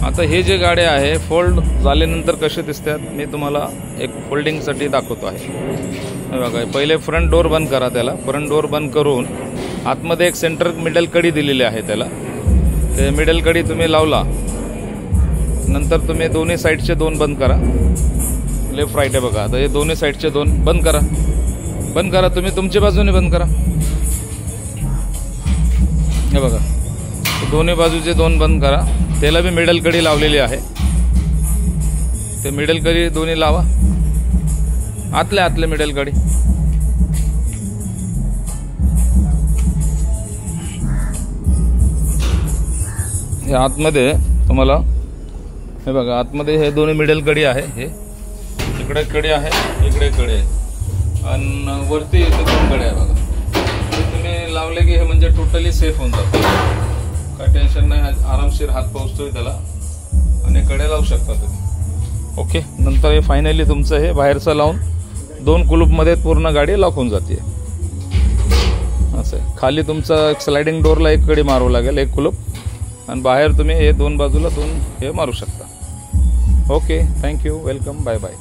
आता हे जे गाड्या आहे फोल्ड झाल्यानंतर कसे दिसतात मी तुम्हाला एक फोल्डिंगसाठी दाखवतो आहे। बघा पहिले फ्रंट डोअर बंद करा, त्याला फ्रंट डोअर बंद करून आतमध्ये एक सेंटर मिडल कडी दिलेली आहे त्याला, ते मिडल कडी तुम्ही लावला नंतर तुम्ही दोन्ही साईडचे दोन बंद करा, लेफ्ट राईट आहे बघा। आता हे दोन्ही साईडचे दोन बंद करा, बंद करा, तुम्ही तुमच्या बाजूने बंद करा। हे बघा दोन्ही बाजूचे दोन बंद करा, त्याला बी मिडल कडी लावलेली आहे, ते मिडल कडी दोन्ही लावा, आतले मिडल कडी। हे आतमध्ये तुम्हाला हे बघा आतमध्ये हे दोन्ही मिडल कडी आहे, हे इकडे कडी आहे इकडे कडी आहे आणि वरती इथे दोन कडी आहे बघा। तुम्ही लावले की हे म्हणजे टोटली सेफ होऊन जातं, काय टेन्शन नाही, आरामशीर हात पोहोचतोय त्याला आणि कडे लावू शकता तुम्ही। ओके, नंतर हे फायनली तुमचं हे बाहेरचं लावून दोन कुलूपमध्ये पूर्ण गाडी लॉक होऊन जाते। असं खाली तुमचं स्लायडिंग डोअरला एक कडी मारावं लागेल, एक कुलूप, आणि बाहेर तुम्ही हे दोन बाजूला दोन हे मारू शकता। Okay, thank you, welcome, bye bye.